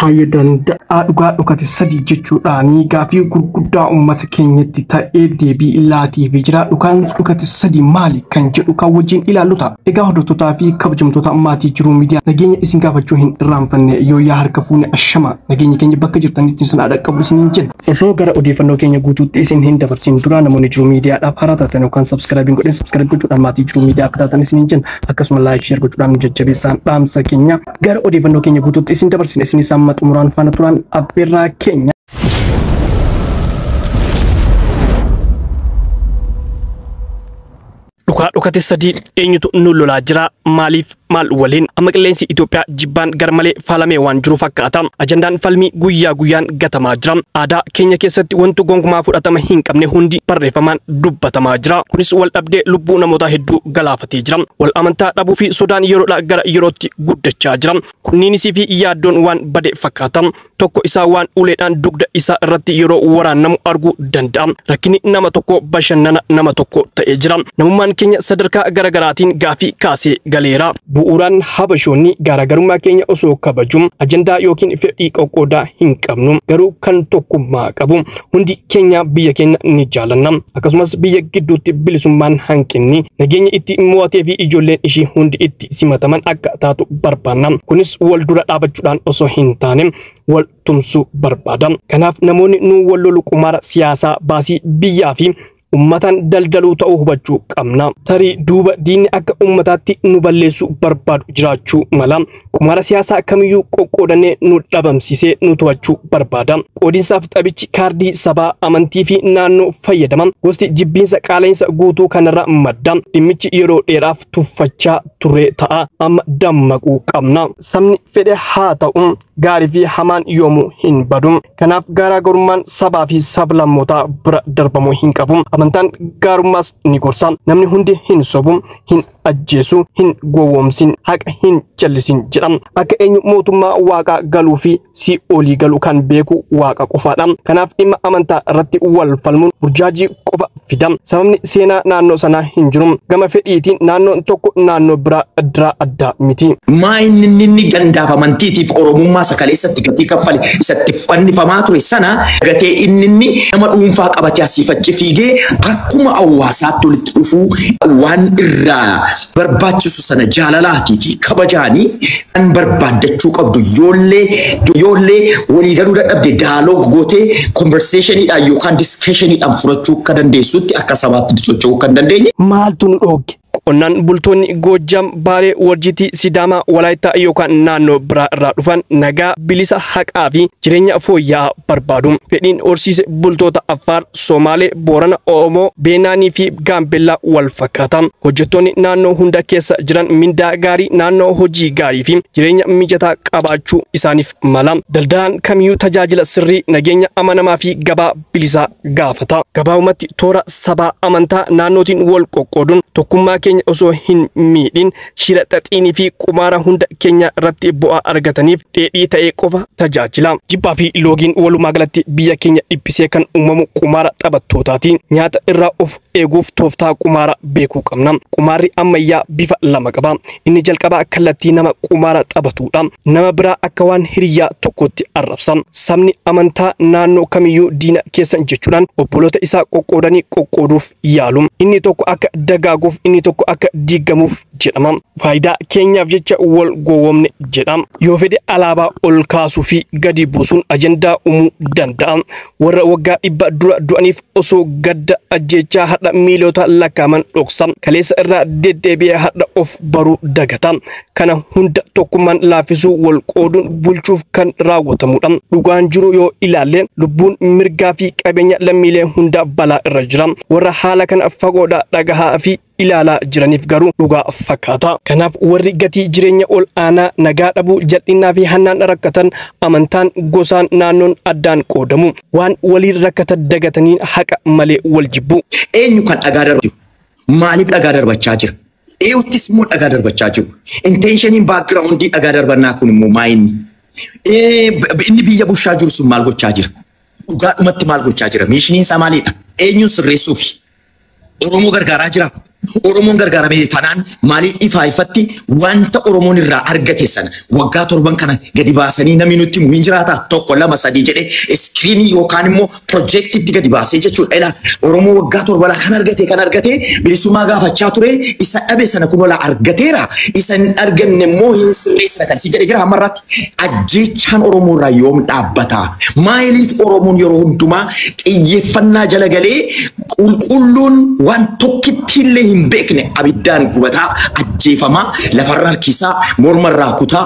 Taayee Danda'a dhugaa dhugate sadii jechuudhaanii gaafii gurguddaa uummata keenyatti ta'ee deebii laatii fi jira. Dhugaan dhugate sadii maali kan jedhu kan wajjin ilaalluta. Egaa hordoftootaa fi kabajamtoota maatii jiruu miidiyaa nageenya isin gaafachuu hin irraanfanne yoo yaa harka fuune ashama nageenya keenya bakka jirtanitti sana dhaqqabu isiniin jenna. Osoo gara odeeffannoo keenya guutuutti isin hin dabarsin dura namoonni jiruu miidiyaadhaaf haaraa taatan yookaan subscribe godhin subscribe gochuudhaan maatii jiruu miidiyaa akka taatan isiniin jenna. Akkasuma like share gochuudhaan jajjabeessaan dhaamsa keenya gara odeeffannoo keenya guutuutti isin dabarsin isin amma xumuraan faana turan affeerraa keenya. Dhugaa dhugate sadii eenyutu nu lolaa jira maaliif maal waliin amma qilleensi Itoophiyaa jibbaan garmalee faalamee waan jiru fakkaata. Ajandaan falmii guyyaa guyyaan gatamaa jira. Aadaa keenya keessatti wantu gonkumaa fudhatama hin qabne hundi barreeffamaan dubbatamaa jira. Kunis wal dhabdee lubbuu namoota hedduu galaafatee jira. Wal amantaa dhabuu fi sodaan yeroodhaa gara yerootti guddachaa jira. Kunniinisii fi yaaddoon waan bade fakkaata. Tokko isaa waan uleedhaan dugda isaa irratti yeroo waraannamu arguu danda'a. Rakkinni nama tokko bashannana nama tokko ta'ee jira. Namummaan keenya sadarkaa garagaraatiin gaafii kaasee galeera. Bu'uuraan habashoonni garaagarummaa keenya osoo kabajuun ajandaa yookiin fedhii qoqqoodaa hin qabnu garuu kan tokkummaa qabu hundi keenya biyya keenya ni jaalanna. Akkasumas biyya gidduutti bilisummaan hanqinni nageenya itti mo'atee fi ijoolleen ishii hundi itti simataman akka taatu barbaanna. Kunis wal dura dhaabachuudhaan osoo hin taane wal tumsuu barbaada. Kanaaf namoonni nu wal lolu qumaara siyaasaa baasii biyyaa fi ummatan daldaluu ta'uu hubachuu qabna. Tarii duuba diinni akka ummataatti nu balleessuu barbaadu jiraachuu mala. Qumaara siyaasaa kamiyyuu qoqqoodannee nu dhabamsiisee nu to'achuu barbaada. Qoodinsaaf taphichi kaardii sabaa amantii fi naannoo fayyadama. Gosti jibbiinsa qaala'insa guutuu kanarra madda. Dhimmichi yeroo dheeraaf tuffachaa ture ta'a. Amma dammaquu qabna. Sabni fedhe haa ta'u gaarii fi hamaan yoomuu hin badu. Kanaaf garaagarummaan sabaa fi sablammootaa bira darbamuu hin qabu. Amantaan gaarummaas ni gorsa. Namni hundi hin sobu, hin ajjeesu, hin gowwoomsin, haqa hin jallisin jedhama. Akka eenyu mootummaa waaqaa galuu fi si olii galu kan beeku waaqa qofaadha. Kanaaf dhimma amantaa irratti wal falmuun burjaajii qofa fida. Sababni seenaa naannoo sanaa hin jiru. Gama fedhiitiin naannoon tokko naannoo biraa adda miti. Inni gandaaf amantiitiif oromummaa sakaleessatti gatii kaffale isatti fannifamaa ture sana gatee inni nama dhuunfaa qabatee asiifachi fiigee akkuma hawaasaatti walitti dhufuu waan irraa barbaachisu sana jaalalaatii fi kabajaanii kan barbaaddachuu qabdu yoollee walii galuu dadhabde dialogue gootee conversationiidhaan yookaan discussioniidhaan furachuu akka dandeessutti akka sabaatti socho'uu kan dandeenye. Maaltu nu dhooge? Qonnaan bultoonni Goojjam, Baalee, Warjitii, Sidaamaa, Walaayittaa yookaan naannoo biraa irraa dhufan nagaa, bilisa, haqaa fi jireenya fooyya'aa barbaadu. Fedhiin horsiise bultoota Affaar, Somaalee, Boorana, Oromoo, Beenaanii fi Gaambellaa wal fakkaata. Hojjettoonni naannoo hunda keessa jiran mindaa gaarii, naannoo hojii gaarii fi jireenya mijataa qabaachuu isaaniif mala. Daldalaan kamiyyuu tajaajila sirrii, nageenya amanamaa fi gabaa bilisaa gaafata. Gabaabumatti toora sabaa amantaa naannootiin wal qoqqooduun tokkummaa keenya osoo hin miidhin shira xaxiinii fi qumaara hunda keenya irratti bu'aa argataniif dheedhii ta'ee qofa tajaajila. Jibbaa fi loogiin walumaa galatti biyya keenya dhiphisee kan uumamu qumaara taphattootaati. Nyaata irraa of eeguuf tooftaa qumaara beekuu qabna. Qumaarri ammayyaa bifa lama qaba. Inni jalqabaa kallattii nama qumaara taphatudha. Nama biraa akka waan hiriyyaa tokkotti arrabsa. Sabni amantaa naannoo kamiyyuu diina keessan jechuudhaan obboloota isaa qoqqoodanii qoqqooduuf yaalu. Inni tokko akka dagaaguuf inni tokko akka diigamuuf jedhama. Faayidaa keenyaaf jecha wal gowwoomne jedhama. Yoo fedhe alaabaa ol kaasuu fi gadi buusuun ajandaa uumuu danda'a. Warra waggaa 100 dura du'aniif osoo gadda ajjechaa hadha miilota lakkaaman dhoksa. Kaleessa irraa deddeebi'ee hadha of baruu dagata. Kana hunda tokkummaan laaffisuu wal qooduun bulchuuf kan raawwatamudha. Dhugaan jiru yoo ilaalle lubbuun mirgaa fi qabeenya lammiilee hunda balaa irra jira. Warra haala kana fagoodhaa dhagahaa fi ilaalaa jiraniif garuu dhugaa fakkaata. Kanaaf warri gatii jireenya ol aanaa nagaa dhabuu jal'inaa fi hannaan rakkatan amantaan gosaan naannoon addaan qoodamu waan waliin rakkatan dagatanii haqa malee wal jibbu. Eenyu kan dhagaa darbaa jiru? Maaliif dhagaa darbachaa jira? Eeyuttis immoo dhagaa darbachaa jiru. Intentioniin backgroundii dhagaa darbannaa kun immoo maayinni? Inni biyya bushaa jiru sun maal gochaa jira? Dhugaadhumatti maal gochaa jira? Miishiniin isaa maalidha? Eenyuun sirreessuufi? Oromoo gargaaraa jira? Oromoon gargaaramee tanaan maaliif ifaa ifatti wanta Oromoon irraa argate sana waggaa torban kana gadi baasanii namni nutti himu hin jiraata tokko lama sadii jedhee iskiriinii yookaan immoo piroojeektiitti gadi baasee jechuudha. Ilaa Oromoo waggaa torban kan argate bilisummaa gaafachaa ture isa dhabe sana kun wala argateera isa hin arganne immoo hin sirreessina kan si jedhe jira hammarratti ajjeechaan Oromoo irraa yoom dhaabbata maaliif Oromoon yeroo hundumaa xiyyeeffannaa jala galee qulqulluun waan tokkitti illee hin beekne abiddaan gubataa ajjeefamaa lafarraa harkisaa mormarraa kutaa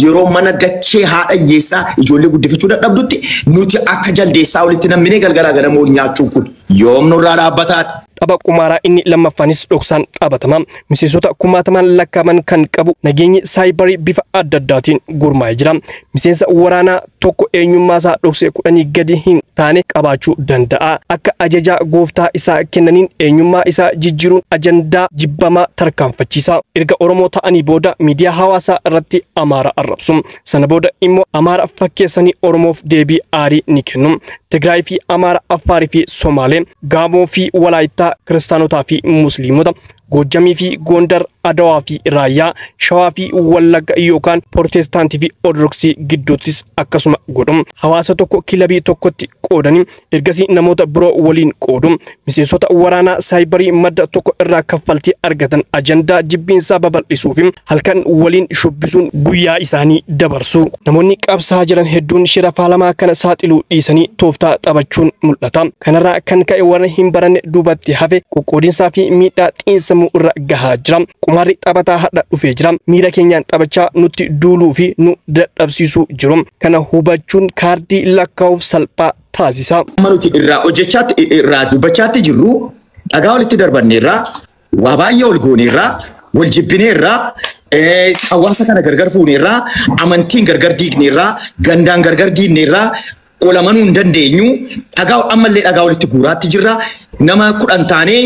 yeroo mana dachee haadha hiyyeessaa ijoollee guddifachuu dadhabdutti nuti akka jaldeessaa walitti nammine galgalaa ganamoo nyaachuun kun yoom nurraa dhaabbataa. Tapha qumaaraa inni lammaffaanis dhoksaan taphatama. Miseensota kumaataman lakkaa'aman kan qabu nageenyi saayibarii bifa adda addaatiin gurmaa'ee jira. Miseensa waraanaa tokko eenyummaasaa dhoksee 10 gadi hin taane qabaachuu danda'a. Akka ajajaa gooftaa isaa kennaniin eenyummaa isaa jijjiiruun ajandaa jibbamaa tarkaanfachiisa. Erga Oromoo ta'anii booda miidiyaa hawaasaa irratti Amaara arrabsu. Sana booda immoo Amaara fakkeessanii Oromoof deebii aarii ni kennu. Tigraay fi Amaara, Affaarii fi Somaalee, Gaamoo fi Walaayittaa kiristaanotaa fi musliimota, Goojjamii fi Gondar, Adawaa fi Raayyaa, Shawaa fi Wallagga yookaan Prootestaantii fi Ortodoksii gidduuttis akkasuma godhum. Hawaasa tokko kilabii tokkotti qoodanii ergasii namoota biroo waliin qoodum. Miseensota waraanaa saayibarii madda tokko irraa kaffaltii argatan ajandaa jibbiinsaa babal'isuu fi halkan waliin shubbisuun guyyaa isaanii dabarsu. Namoonni qabsaa jiran hedduun shira faalamaa kana saaxiluu dhiisanii tooftaa taphachuun mul'ata. Kanarraa kan ka'e warra hin baranne duubatti hafe qoqqoodinsaa fi miidhaa xiinsammuu irra gahaa jira. Qumaarri taphataa hadha dhufee jira. Miira keenyaan taphachaa nutti duuluu fi nu dadhabsiisuu jiru. Kana hubachuun kaardii lakkaa'uuf salphaa taasisa. Nuti irraa hojjechaatti irraa dubbachaatti jirru dhagaa walitti darbanneerraa waa baay'ee ol gooneerraa wal jibbineerraa hawaasa kana gargar fuuneerraa amantiin gargar diigneerraa gandaan gargar diigneerraa olamanuu hin dandeenyu dhagaa ammallee dhagaa walitti guuraatti jirra nama 10 taanee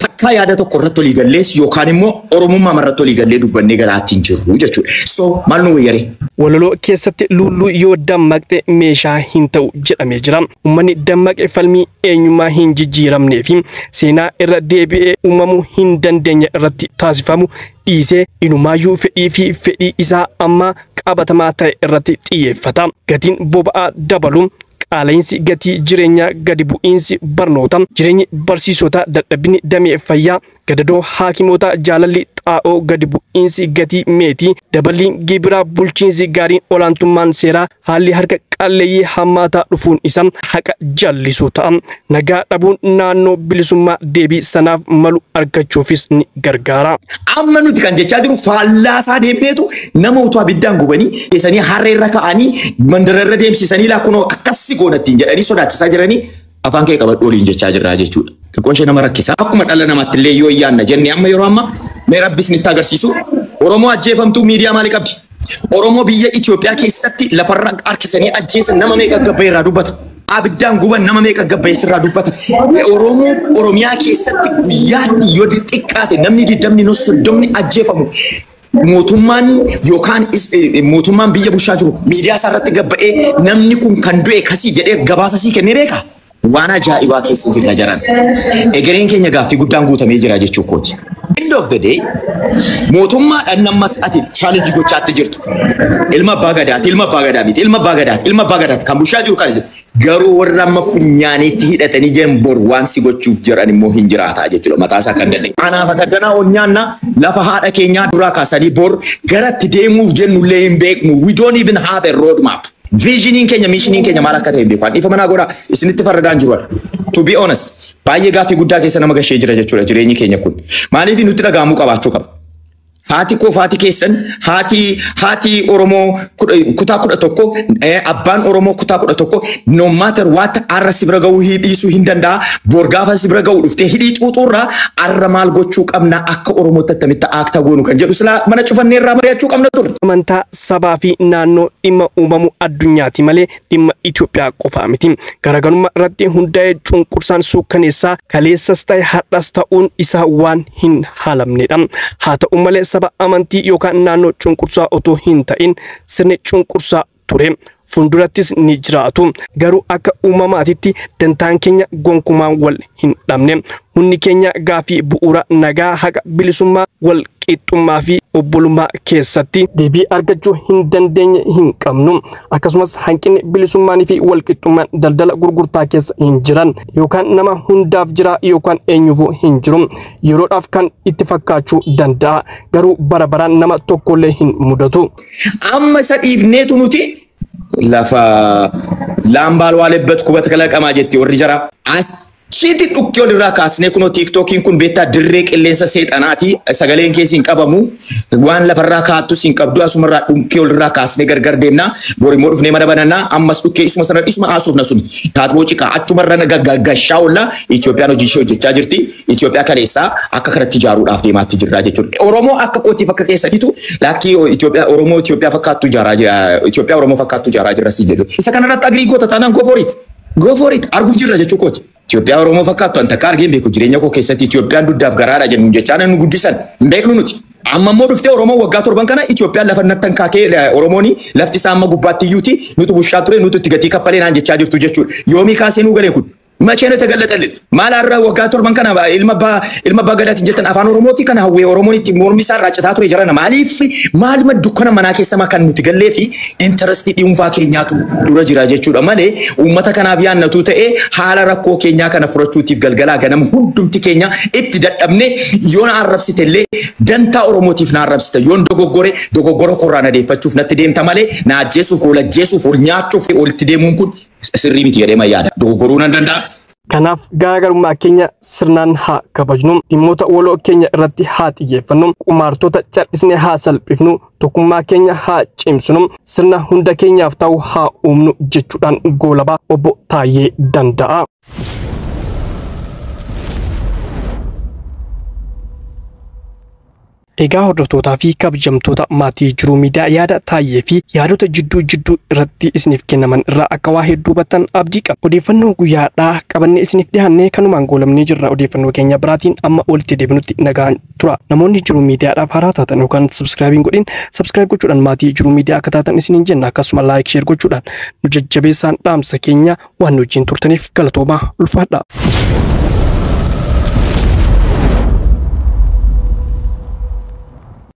takkaa yaada tokko irratti olii gallees yookaan immoo Oromummaa irratti olii gallee dubbannee garaattiin jirru jechuudha. So maal nu wayyare? Waloloo keessatti lulluu yoo dammaqxe meeshaa hin ta'u jedhamee jira. Uummanni dammaqe falmii eenyummaa hin jijjiiramnee fi seenaa irra deebi'ee uumamuu hin dandeenye irratti taasifamu dhiisee inumaayyuu fedhii isaa amma qabatamaa ta'e irratti xiyyeeffata. Gatiin boba'aa dabaluun qaala'insi gatii jireenyaa gadi bu'iinsi barnoota jireenyi barsiisota dadhabbiin damee fayyaa gadadoo haakimoota jaalalli xaa'oo gadi bu'iinsi gatii meetii daballiin gibiraa bulchiinsi gaariin olaantummaan seeraa haalli harka qalleeyyii hammaataa dhufuun isa haqa jallisuu ta'a. Nagaa dhabuun naannoo bilisummaa deebii sanaaf malu argachuufis ni gargaara. Amma nuti kan jechaa jiru faallaasaa deemneetu nama utuu abiddaan gubanii keessanii harreerra ka'anii mandararra deemsisanii laakunoo akkasii goonattiin jedhanii sodaachisaa jiranii afaan kee qabadhu waliin jechaa jirraa jechuudha. Xiqqoon nama rakkisa. Akkuma dhala namaatti illee yoo iyyaanna jennee amma yeroo amma mee rabbis nitti agarsiisu Oromoo ajjeefamtuu miidiyaa maalii qabdi? Oromoo biyya Itoophiyaa keessatti lafarra harkisanii ajjeesan nama meeqa gabbayee irraa dubbata? Abiddaan guban nama meeqa gabbayee irraa dubbata? Oromoo Oromiyaa keessatti guyyaatti yoo xiqqaate namni 20 ajjeefamu. Mootummaan yookaan mootummaan biyya bushaa jiru miidiyaa isaa irratti gabba'ee namni kun kan du'e kasii jedhee gabaasa sii kennee beeka. Waan ajaa'ibaa keessa jirra jiran. Egereen keenya gaaffii guddaan guutamee jira jechuu kooti. End of the day mootummaadhaan nammas ati challenge gochaatti jirtu. Ilma abbaa gadaati, ilma abbaa gadaa miti, ilma abbaa gadaati, ilma abbaa gadaati kan bushaa jiru kan garuu warra amma funyaaniitti hidhatanii jiran bor waan si gochuuf jiran immoo hin jiraata jechuudha mataasaa kan danda'e. Kanaaf addanaa onyaanna lafa haadha keenyaa duraa kaasanii bor garatti deemuuf jennullee hin beeknu. We don't even have a road map. Visioning Kenya, missioning Kenya maal akka ta'e beekan. Ifa mana godha isinitti farradaan jiru. To be honest, baay'ee gaaffii guddaa keessa nama gashee jira jechuudha jireenyi keenya kun. Maaliif nutti dhagahamuu qabaachuu qaba? Haati koofaati keessan haati Oromoo kutaa 11 abbaan Oromoo kutaa 11 no matter what arra sibra ga'uu hidhiisuu hin danda'a bor gaafa sibra ga'uu dhuftee hidhii xuuxurraa arra maal gochuu qabna akka Oromoo tattamitti akta goonu kan jedhu sila mana cufannee irraa mari'achuu qabna ture. Amantaa sabaa fi naannoo dhimma uumamu addunyaati malee dhimma Itoophiyaa qofaa miti. Garaagarummaa irratti hundaa'ee cunqursaan suukkaneessaa kaleessas ta'e har'as ta'uun isaa waan hin haalamnedha. Haa ta'u malee saba amantii yookaan naannoo cunqursaa otoo hin ta'in sirni cunqursaa ture. fundurattis ni jiraatu. Garuu akka uumamaatitti dantaan keenya gonkumaan wal hin dhabne. Hundi keenya gaafii bu'uura nagaa haqa bilisummaa wal qixxummaa fi obbolummaa keessatti deebii argachuu hin dandeenye hin qabnu. Akkasumas hanqinni bilisummaanii fi wal qixxummaan daldala gurgurtaa keessa hin jiran yookaan nama hundaaf jira yookaan eenyuufuu hin jiru. Yeroodhaaf kan itti fakkaachuu danda'a garuu bara baraan nama tokkollee hin mudatu. Amma isa dhiifneetu nuti lafa laambaal waaleebbat kubata kalaqamaa jetti warri jara. Shiti dhukkee olirraa kaasnee kunoo TikTokiin kun beektaa dirree qilleensa seexanaati sagaleen keessiin qabamu waan lafarraa kaattus hin qabdu asumarraa dhukkee olirraa kaasnee gargar deemna borimmoo dhufnee mana banannaa ammas dhukkee isuma sana isuma haasuuf na suni taatboo ciqaa achumarra gaggashaa olla Itoophiyaan hojii ishee hojjechaa jirti Itoophiyaa kaleessaa akka kanatti ijaaruudhaaf deemaatti jirra jechuudha. Oromoo akka kootiif akka keessaniitu lakkii Itoophiyaa Oromoo Itoophiyaa fakkaattu ijaaraa jira Itoophiyaa Oromoo fakkaattu ijaaraa jira si jedhu. Isa kanarratti agrii goota taanaan go for it arguuf jirra jechuu kooti. Itoophiyaa Oromoo fakkaattu anta kaargeen beeku jireenya koo keessatti Itoophiyaan duddaaf garaadha jennu jechaan nu guddisan hin beeknu nuti. Amma immoo dhuftee Oromoo waggaa torban kana Itoophiyaan lafa nattan kaakee Oromooni lafti isaa amma gubbaatti iyyuuti nutu bushaa ture nutu itti gatii kaffalee naan jechaa jirtu jechuudha. Yoomii kaasee nu galee kun macheen tagallaxallee maal har'a waggaa torban kana ilma bagadaatiin jettan afaan Oromooti kana hawwee Oromoon itti mormi isaa raacataa ture jirana maaliif dukkana manaa keessa kan nuti gallee fi intarastii dhuunfaa keenyaatu dura jira jechuudha malee uummata kanaaf yaannatu ta'ee haala rakkoo keenyaa kana furachuutiif galgalaa ganama hundumti keenya itti dadhabne yoon arrabsitellee dantaa Oromootiif na arrabsita yoon dogoggora korraa na deeffachuuf natti deemta malee na ajjeesuuf ol ajjeesuuf ol nyaachuuf olitti deemuun kun sirrii miti jedhee mayyaada dogoggoruu nan danda'a. Kanaaf garaagarummaa keenya sirnaan haa kabajnu dhimmoota waloo keenya irratti haa xiyyeeffannu qumaartota cal'isnee haa salphifnu tokkummaa keenya haa cimsinu sirna hunda keenyaaf ta'u haa uumnu jechuudhaan goolabaa obbo Taayyee Danda'aa. Egaa hordoftootaa fi kabajamtoota maatii jiruu miidiyaa yaada Taayyee fi yaadota jidduu irratti isiniif kennaman irraa akka waa hedduu hubattan abdii qaba. Odeeffannoo guyyaadhaa qabannee isiniif dhiyaannee kanumaan goolabnee jirra. Odeeffannoo keenya biraatiin amma walitti deebinutti nagaan tura. Namoonni jiruu miidiyaadhaaf haaraa taatan yookaan subscribe godhin subscribe gochuudhaan maatii jiruu miidiyaa akka taatan isiniin jenna. Akkasuma like share gochuudhaan nu jajjabeessaan dhaamsa keenya waan nu wajjin turtaniif galatoomaa ulfaadha.